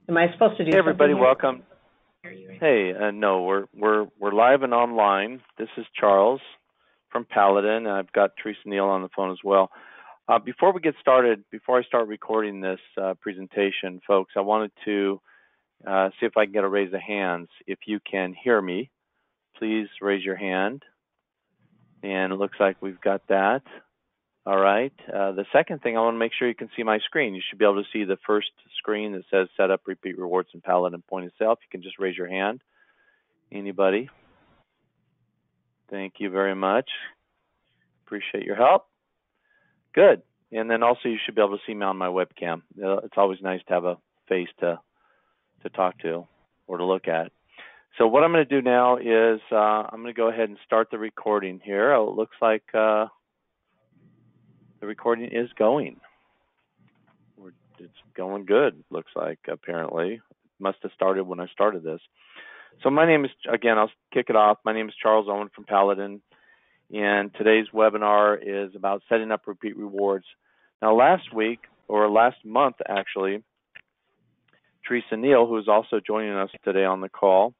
Am I supposed to do Hey everybody, something here? welcome. Hey, no, we're live and online. This is Charles from Paladin. I've got Theresa and Neal on the phone as well. Before we get started, before I start recording this presentation, folks, I wanted to see if I can get a raise of hands. If you can hear me, please raise your hand. And it looks like we've got that. All right. The second thing, I want to make sure you can see my screen. You should be able to see the first screen that says Set Up Repeat Rewards in Paladin Point of Sale. If you can just raise your hand. Anybody? Thank you very much. Appreciate your help. Good. And then also you should be able to see me on my webcam. It's always nice to have a face to talk to or to look at. So what I'm going to do now is I'm going to go ahead and start the recording here. It looks like the recording is going. It's going good, looks like, apparently. It must have started when I started this. So my name is, again, I'll kick it off. My name is Charles Owen from Paladin, and today's webinar is about setting up repeat rewards. Now last week, or last month actually, Theresa and Neal, who is also joining us today on the call,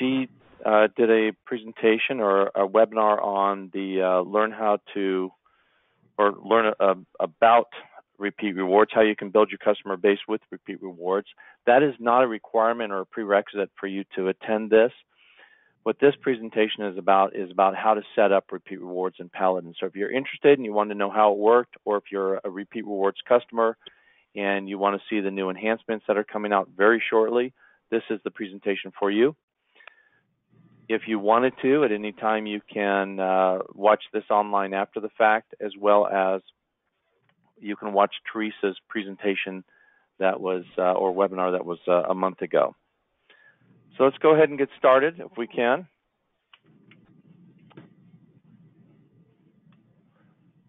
she did a presentation or a webinar on the learn about repeat rewards, how you can build your customer base with repeat rewards. That is not a requirement or a prerequisite for you to attend this. What this presentation is about how to set up repeat rewards in Paladin. So if you're interested and you want to know how it worked, or if you're a repeat rewards customer and you want to see the new enhancements that are coming out very shortly, this is the presentation for you. If you wanted to, at any time you can watch this online after the fact, as well as you can watch Theresa's presentation that was, or webinar that was a month ago. So let's go ahead and get started if we can.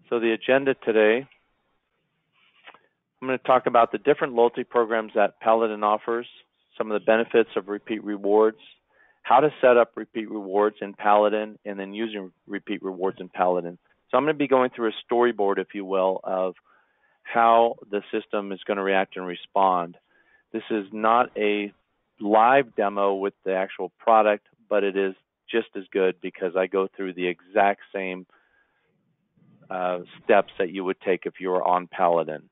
So the agenda today, I'm going to talk about the different loyalty programs that Paladin offers, some of the benefits of repeat rewards, how to set up repeat rewards in Paladin, and then using repeat rewards in Paladin. So I'm going to be going through a storyboard, if you will, of how the system is going to react and respond. This is not a live demo with the actual product, but it is just as good because I go through the exact same steps that you would take if you were on Paladin.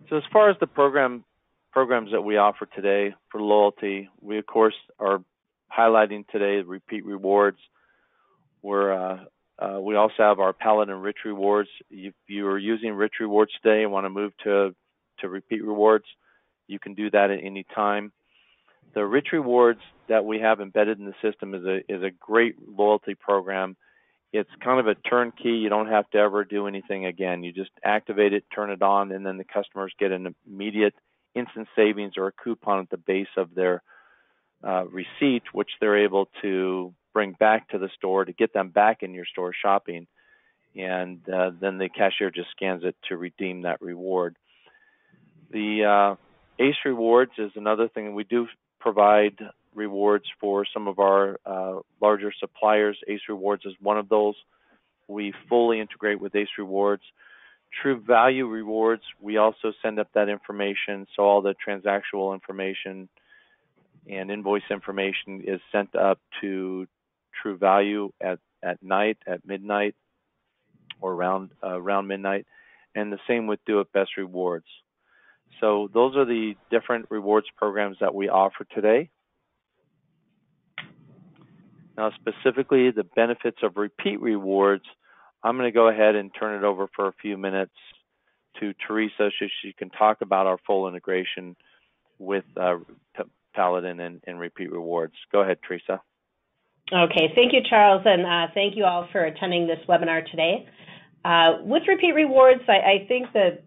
So as far as the programs that we offer today for loyalty, we of course are highlighting today repeat rewards. We also have our Paladin Rich Rewards. If you are using Rich Rewards today and want to move to repeat rewards, you can do that at any time. The Rich Rewards that we have embedded in the system is a great loyalty program. It's kind of a turnkey. You don't have to ever do anything again. You just activate it, turn it on, and then the customers get an immediate instant savings or a coupon at the base of their receipt, which they're able to bring back to the store to get them back in your store shopping, and then the cashier just scans it to redeem that reward. The ACE Rewards is another thing. We do provide rewards for some of our larger suppliers. ACE Rewards is one of those. We fully integrate with ACE Rewards. True Value Rewards, we also send up that information, so all the transactional information and invoice information is sent up to True Value at night, at midnight, or around midnight, and the same with Do It Best Rewards. So those are the different rewards programs that we offer today. Now specifically the benefits of repeat rewards, I'm going to go ahead and turn it over for a few minutes to Theresa so she can talk about our full integration with Paladin and repeat rewards. Go ahead, Theresa. Okay, thank you, Charles, and thank you all for attending this webinar today. With repeat rewards, I think the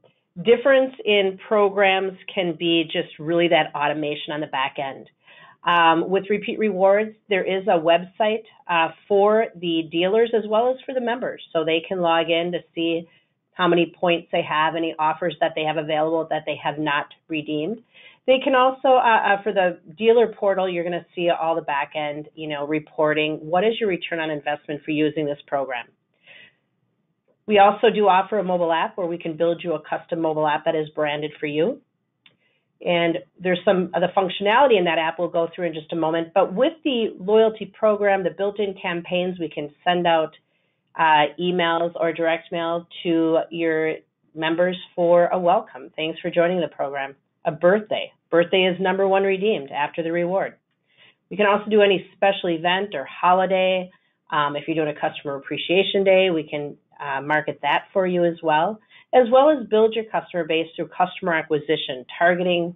difference in programs can be just really that automation on the back end. With repeat rewards, there is a website for the dealers as well as for the members, so they can log in to see how many points they have, any offers that they have available that they have not redeemed. They can also, for the dealer portal, you're going to see all the back end, reporting. What is your return on investment for using this program? We also do offer a mobile app where we can build you a custom mobile app that is branded for you. And there's some of the functionality in that app we'll go through in just a moment. But with the loyalty program, the built-in campaigns, we can send out emails or direct mail to your members for a welcome. Thanks for joining the program. A birthday. Birthday is #1 redeemed after the reward. We can also do any special event or holiday. If you're doing a customer appreciation day, we can market that for you as well as build your customer base through customer acquisition, targeting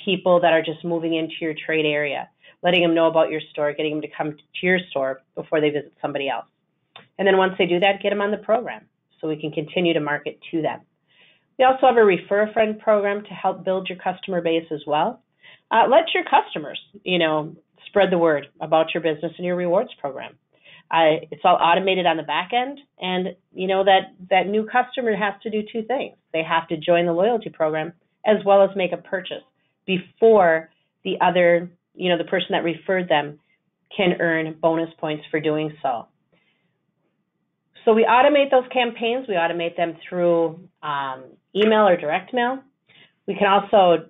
people that are just moving into your trade area, letting them know about your store, getting them to come to your store before they visit somebody else. And then once they do that, get them on the program so we can continue to market to them. We also have a Refer a Friend program to help build your customer base as well. Let your customers, spread the word about your business and your rewards program. It's all automated on the back end, and that new customer has to do two things. They have to join the loyalty program as well as make a purchase before the other, the person that referred them can earn bonus points for doing so. So we automate those campaigns. We automate them through email or direct mail. We can also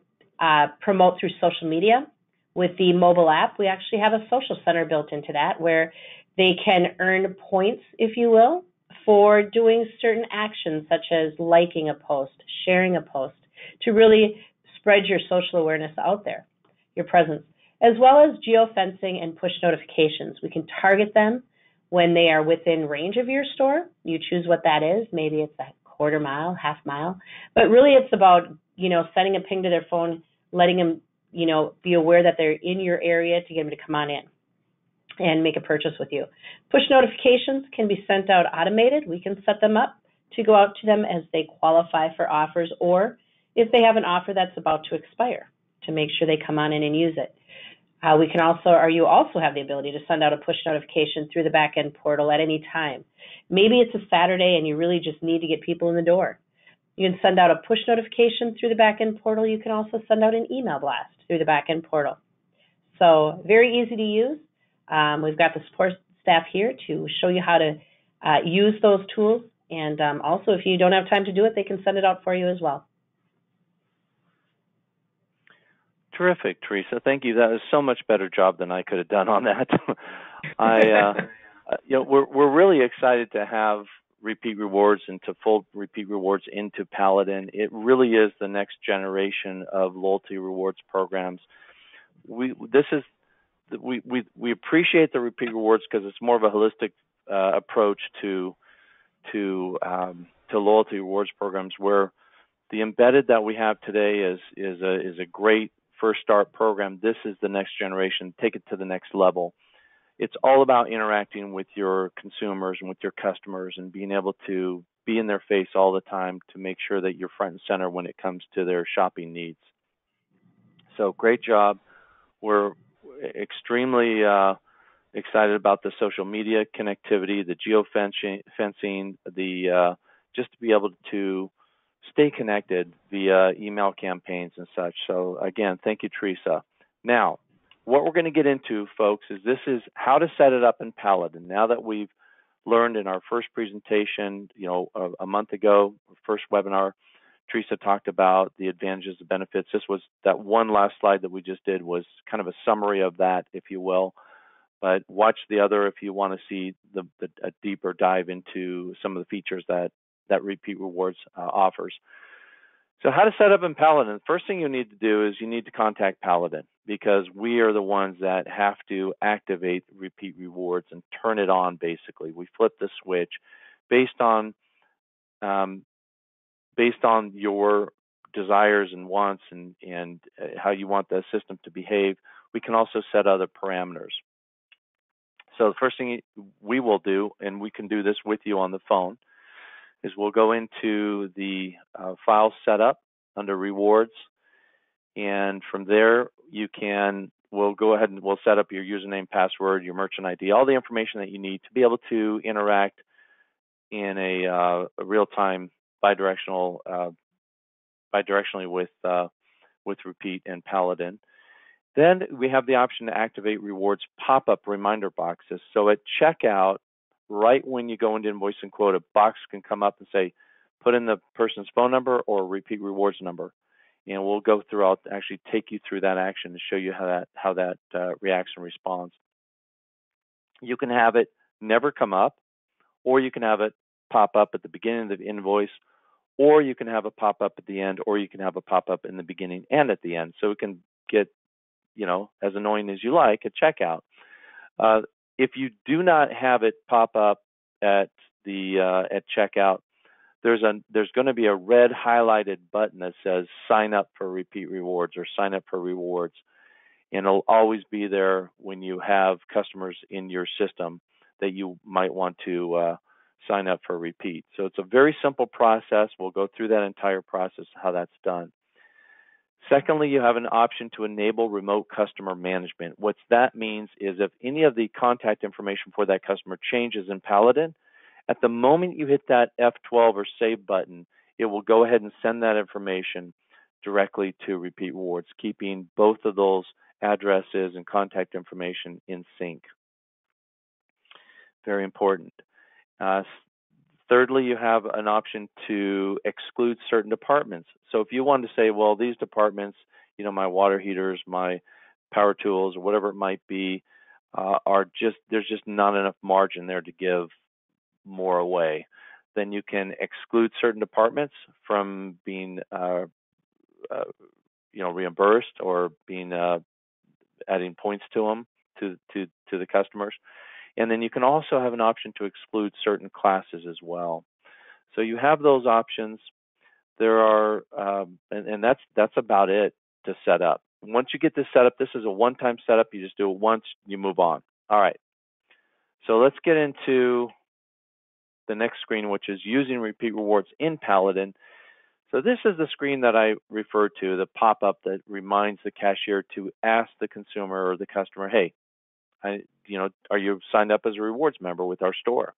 promote through social media. With the mobile app, we actually have a social center built into that where they can earn points, if you will, for doing certain actions such as liking a post, sharing a post, to really spread your social awareness out there, your presence, as well as geofencing and push notifications. We can target them when they are within range of your store. You choose what that is. Maybe it's a quarter mile, half mile. But really it's about, sending a ping to their phone, letting them, be aware that they're in your area to get them to come on in and make a purchase with you. Push notifications can be sent out automated. We can set them up to go out to them as they qualify for offers, or if they have an offer that's about to expire, to make sure they come on in and use it. You also have the ability to send out a push notification through the back-end portal at any time. Maybe it's a Saturday and you really just need to get people in the door. You can send out a push notification through the back-end portal. You can also send out an email blast through the back-end portal. So very easy to use. We've got the support staff here to show you how to use those tools. And also, if you don't have time to do it, they can send it out for you as well. Terrific, Theresa. Thank you. That is so much better job than I could have done on that. We're really excited to have Repeat Rewards and to fold Repeat Rewards into Paladin. It really is the next generation of loyalty rewards programs. We appreciate the Repeat Rewards because it's more of a holistic approach to loyalty rewards programs, where the embedded that we have today is a great first start program. This is the next generation. Take it to the next level. It's all about interacting with your consumers and with your customers and being able to be in their face all the time to make sure that you're front and center when it comes to their shopping needs. So great job. We're extremely excited about the social media connectivity, the geofencing, just to be able to stay connected via email campaigns and such. So again, thank you, Theresa. Now, what we're going to get into, folks, is how to set it up in Paladin. Now that we've learned in our first presentation, a month ago, first webinar, Theresa talked about the advantages, the benefits. That one last slide that we just did was kind of a summary of that, if you will. But watch the other if you want to see a deeper dive into some of the features that Repeat Rewards offers. So how to set up in Paladin. First thing you need to do is you need to contact Paladin, because we are the ones that have to activate Repeat Rewards and turn it on, basically. We flip the switch based on your desires and wants and how you want the system to behave. We can also set other parameters. So the first thing we will do, and we can do this with you on the phone, is we'll go into the file setup under rewards, and from there we'll go ahead and we'll set up your username, password, your merchant ID, all the information that you need to be able to interact in a real-time bidirectionally with Repeat and Paladin. Then we have the option to activate rewards pop-up reminder boxes. So at checkout, right when you go into invoice and quote, a box can come up and say, put in the person's phone number or repeat rewards number. And we'll go through, I'll actually take you through that action to show you how that reacts and responds. You can have it never come up, or you can have it pop up at the beginning of the invoice, or you can have a pop up at the end, or you can have a pop up in the beginning and at the end. So it can get, as annoying as you like at checkout. If you do not have it pop up at checkout, there's going to be a red highlighted button that says sign up for Repeat Rewards or sign up for rewards. And it'll always be there when you have customers in your system that you might want to sign up for repeat. So it's a very simple process. We'll go through that entire process, how that's done. Secondly, you have an option to enable remote customer management. What that means is if any of the contact information for that customer changes in Paladin, at the moment you hit that F12 or save button, it will go ahead and send that information directly to Repeat Rewards, keeping both of those addresses and contact information in sync. Very important. Thirdly, you have an option to exclude certain departments. So if you want to say, well, these departments, my water heaters, my power tools, or whatever it might be, there's just not enough margin there to give more away, then you can exclude certain departments from being reimbursed or being adding points to them to the customers. And then you can also have an option to exclude certain classes as well. So you have those options. There are, and that's about it to set up. Once you get this set up, this is a one-time setup. You just do it once, you move on. All right. So let's get into the next screen, which is using Repeat Rewards in Paladin. So this is the screen that I referred to, the pop-up that reminds the cashier to ask the consumer or the customer, hey, are you signed up as a rewards member with our store?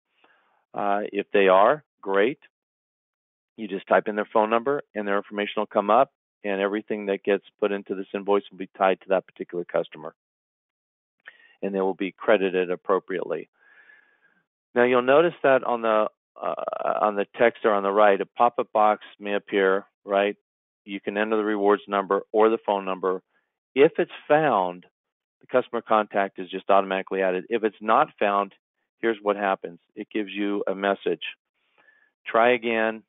If they are, great. You just type in their phone number and their information will come up, and everything that gets put into this invoice will be tied to that particular customer, and they will be credited appropriately. Now you'll notice that on the text or on the right, a pop-up box may appear, right? You can enter the rewards number or the phone number. If it's found, the customer contact is just automatically added. If it's not found, here's what happens. It gives you a message. Try again,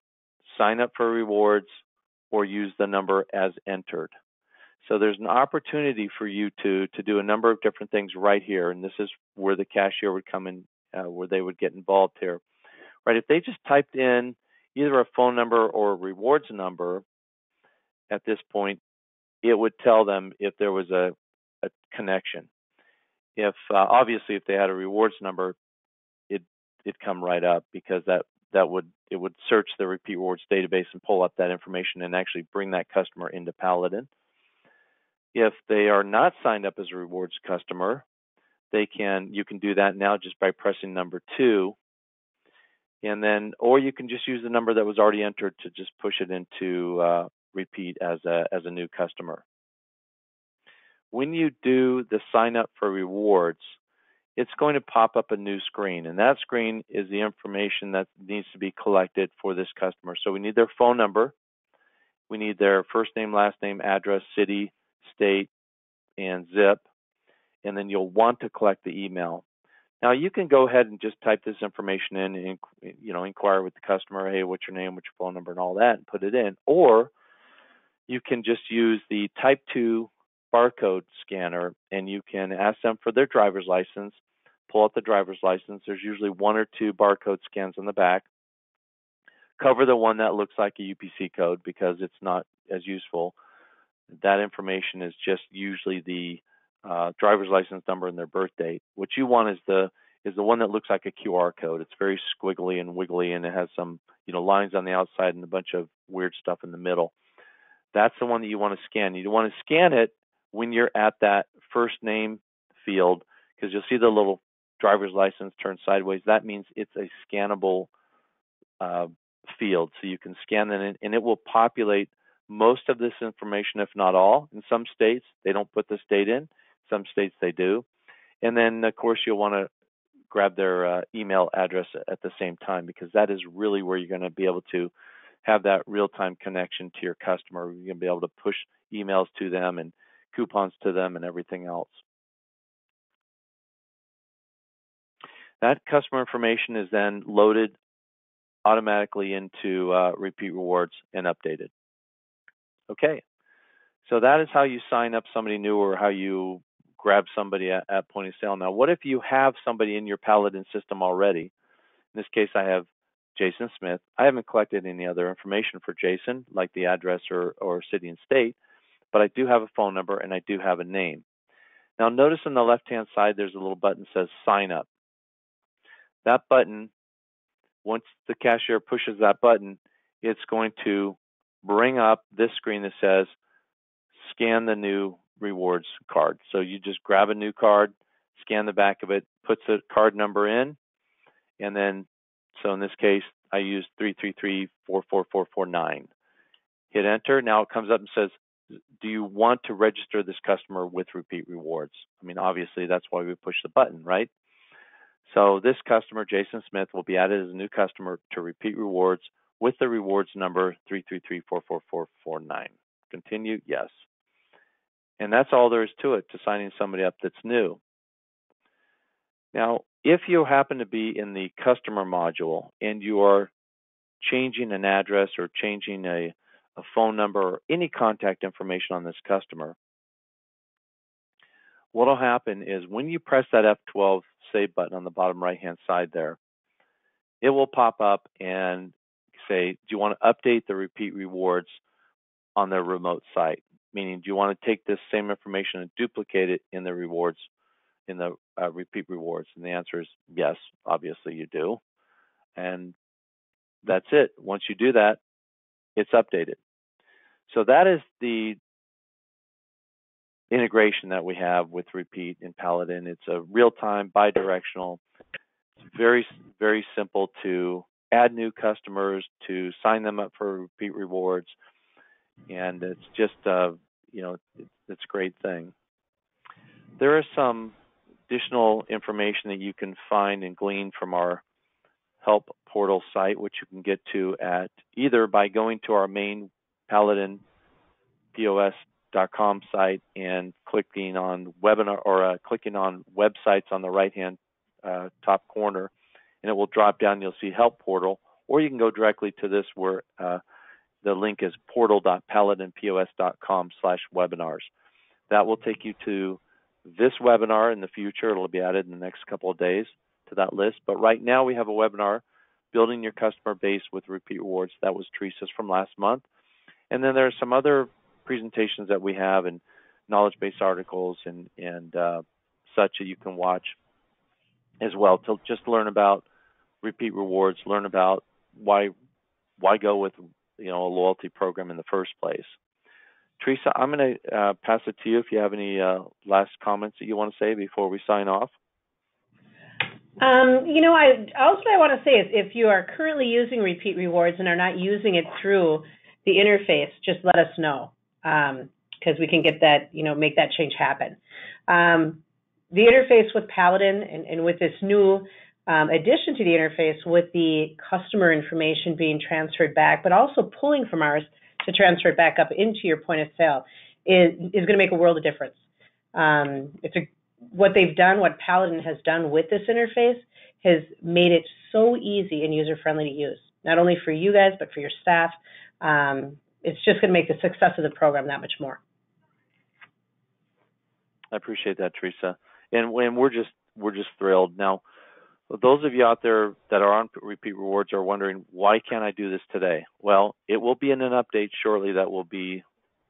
sign up for rewards, or use the number as entered. So there's an opportunity for you to do a number of different things right here, and this is where the cashier would come in, where they would get involved here. Right? If they just typed in either a phone number or a rewards number at this point, it would tell them if there was a connection. If obviously if they had a rewards number, it'd come right up, because it would search the Repeat Rewards database and pull up that information and actually bring that customer into Paladin. If they are not signed up as a rewards customer, you can do that now just by pressing number 2, and then, or you can just use the number that was already entered to just push it into Repeat as a new customer. When you do the sign up for rewards, it's going to pop up a new screen, and that screen is the information that needs to be collected for this customer. So we need their phone number, we need their first name, last name, address, city, state, and zip, and then you'll want to collect the email. Now you can go ahead and just type this information in and inquire with the customer, hey, what's your name, what's your phone number, and all that, and put it in. Or you can just use the Type 2 barcode scanner, and you can ask them for their driver's license, pull out the driver's license. There's usually 1 or 2 barcode scans on the back. Cover the one that looks like a UPC code because it's not as useful. That information is just usually the driver's license number and their birth date. What you want is the one that looks like a QR code. It's very squiggly and wiggly, and it has some lines on the outside and a bunch of weird stuff in the middle. That's the one that you want to scan. You want to scan it when you're at that first name field, because you'll see the little driver's license turn sideways. That means it's a scannable field. So you can scan that in, and it will populate most of this information, if not all. In some states, they don't put this date in. Some states they do. And then, of course, you'll want to grab their email address at the same time, because that is really where you're going to be able to have that real-time connection to your customer. You're going to be able to push emails to them and coupons to them and everything else. That customer information is then loaded automatically into Repeat Rewards and updated. Okay, so that is how you sign up somebody new, or how you grab somebody at point of sale. Now, what if you have somebody in your Paladin system already? In this case, I have Jason Smith. I haven't collected any other information for Jason, like the address or city and state, but I do have a phone number and I do have a name. Now, notice on the left-hand side, there's a little button that says Sign Up. That button, once the cashier pushes that button, it's going to bring up this screen that says Scan the new rewards card. So you just grab a new card, scan the back of it, puts the card number in, and then, so in this case, I used 333-44449. Hit enter. Now it comes up and says, do you want to register this customer with Repeat Rewards? I mean, obviously, that's why we push the button, right? So this customer, Jason Smith, will be added as a new customer to Repeat Rewards with the rewards number 333-44449. Continue, yes. And that's all there is to it, to signing somebody up that's new. Now, if you happen to be in the customer module and you are changing an address or changing a phone number or any contact information on this customer, what will happen is when you press that F12 save button on the bottom right-hand side there, it will pop up and say, do you want to update the Repeat Rewards on their remote site? Meaning, do you want to take this same information and duplicate it in the rewards, in the Repeat Rewards? And the answer is yes, obviously you do. And that's it. Once you do that, it's updated. So that is the integration that we have with Repeat in Paladin. It's a real-time, bi-directional. It's very, very simple to add new customers, to sign them up for Repeat Rewards, and it's just, it's a great thing. There is some additional information that you can find and glean from our help portal site, which you can get to at either by going to our main PaladinPOS.com site and clicking on webinar, or clicking on websites on the right-hand top corner, and it will drop down. You'll see help portal, or you can go directly to this where the link is portal.paladinpos.com/webinars. That will take you to this webinar in the future. It'll be added in the next couple of days to that list. But right now we have a webinar, Building Your Customer Base with Repeat Rewards. That was Theresa's from last month. And then there are some other presentations that we have and knowledge-based articles and such that you can watch as well to just learn about Repeat Rewards, learn about why go with a loyalty program in the first place. Theresa, I'm going to pass it to you if you have any last comments that you want to say before we sign off. I want to say is if you are currently using Repeat Rewards and are not using it through the interface, just let us know because we can get that, make that change happen. The interface with Paladin and with this new addition to the interface with the customer information being transferred back, but also pulling from ours to transfer it back up into your point of sale is going to make a world of difference. What they've done, what Paladin has done with this interface has made it so easy and user-friendly to use, not only for you guys, but for your staff. It's just going to make the success of the program that much more. I appreciate that, Theresa. And we're just thrilled. Now, those of you out there that are on Repeat Rewards are wondering, why can't I do this today? Well, it will be in an update shortly that will be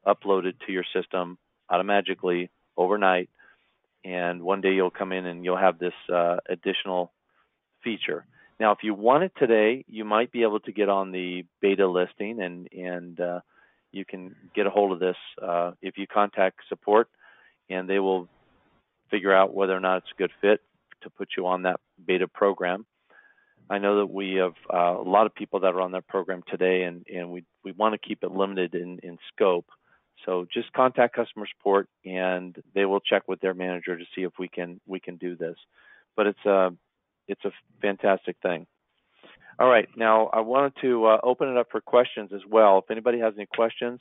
uploaded to your system automatically overnight. And one day you'll come in and you'll have this additional feature. Now, if you want it today, you might be able to get on the beta listing and you can get a hold of this if you contact support, and they will figure out whether or not it's a good fit to put you on that beta program. I know that we have a lot of people that are on that program today, and we want to keep it limited in scope. So just contact customer support, and they will check with their manager to see if we can do this. But it's it's a fantastic thing. All right, now I wanted to open it up for questions as well. If anybody has any questions,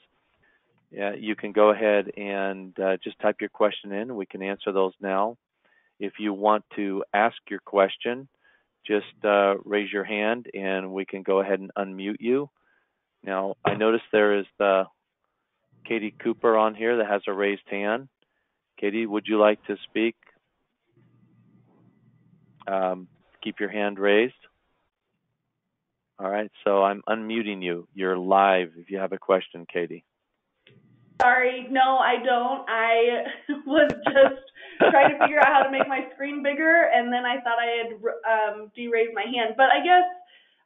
you can go ahead and just type your question in. We can answer those now. If you want to ask your question, just raise your hand and we can go ahead and unmute you. Now, I noticed there is Katie Cooper on here that has a raised hand. Katie, would you like to speak? Keep your hand raised. All right, so I'm unmuting you. You're live if you have a question, Katie. Sorry, no, I don't. I was just trying to figure out how to make my screen bigger, and then I thought I had de-raised my hand. But I guess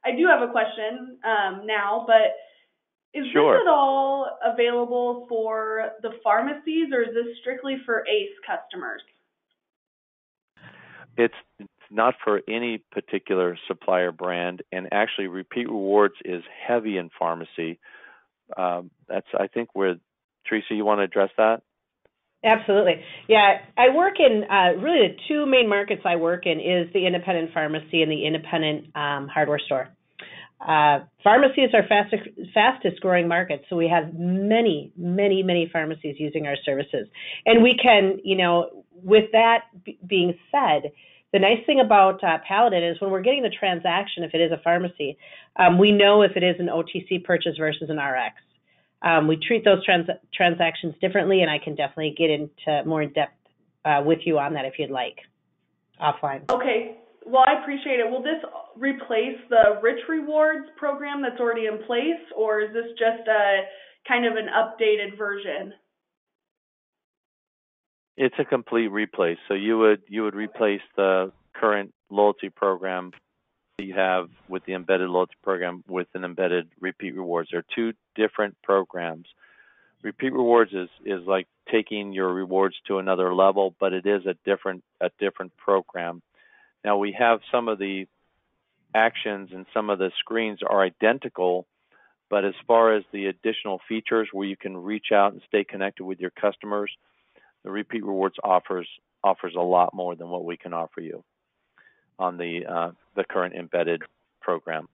I do have a question now, but is this at all available for the pharmacies, or is this strictly for ACE customers? It's not for any particular supplier brand, and actually Repeat Rewards is heavy in pharmacy. That's, I think, where, Theresa, you want to address that? Absolutely. Yeah, I work in, really the two main markets I work in is the independent pharmacy and the independent hardware store. Pharmacies are fastest growing markets, so we have many pharmacies using our services. And we can, with that being said, the nice thing about Paladin is when we're getting the transaction, if it is a pharmacy, we know if it is an OTC purchase versus an RX. We treat those transactions differently, and I can definitely get into more in depth with you on that if you'd like, offline. Okay. Well, I appreciate it. Will this replace the RepeatRewards program that's already in place, or is this just a kind of an updated version? It's a complete replace. So you would replace the current loyalty program that you have with the embedded loyalty program with an embedded Repeat Rewards. They're two different programs. Repeat Rewards is like taking your rewards to another level, but it is a different program. Now we have some of the actions and some of the screens are identical, but as far as the additional features where you can reach out and stay connected with your customers, the Repeat Rewards offers a lot more than what we can offer you on the current embedded program.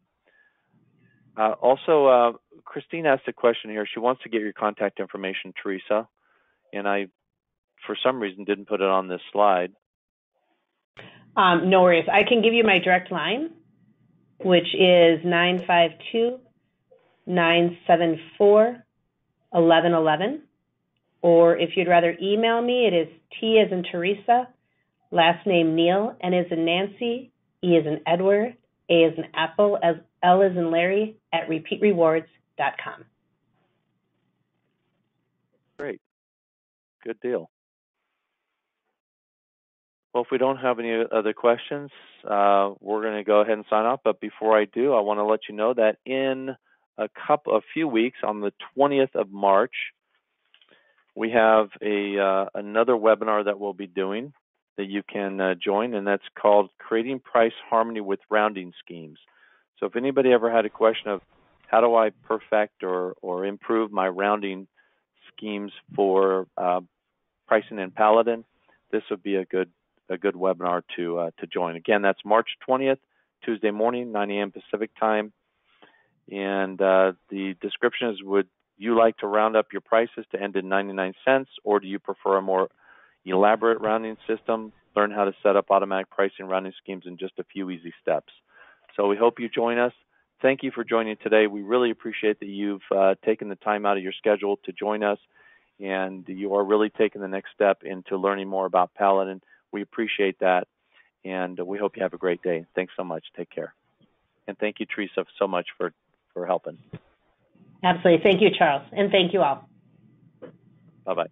Also, Christine asked a question here. She wants to get your contact information, Theresa, and I, for some reason, didn't put it on this slide. No worries. I can give you my direct line, which is 952-974-1111. Or if you'd rather email me, it is T as in Theresa, last name Neal, N as in Nancy, E as in Edward, A as in Apple, L as in Larry, at repeatrewards.com. Great. Good deal. Well, if we don't have any other questions, we're going to go ahead and sign off. But before I do, I want to let you know that in a few weeks, on the 20th of March, we have another webinar that we'll be doing that you can join, and that's called Creating Price Harmony with Rounding Schemes. So if anybody ever had a question of how do I perfect or improve my rounding schemes for pricing in Paladin, this would be a good webinar to join. Again, that's March 20th, Tuesday morning, 9 a.m. Pacific time. And the description is, would you like to round up your prices to end in 99 cents, or do you prefer a more elaborate rounding system? Learn how to set up automatic pricing rounding schemes in just a few easy steps. So we hope you join us. Thank you for joining today. We really appreciate that you've taken the time out of your schedule to join us, and you are really taking the next step into learning more about Paladin. We appreciate that, and we hope you have a great day. Thanks so much. Take care. And thank you, Theresa, so much for helping. Absolutely. Thank you, Charles, and thank you all. Bye-bye.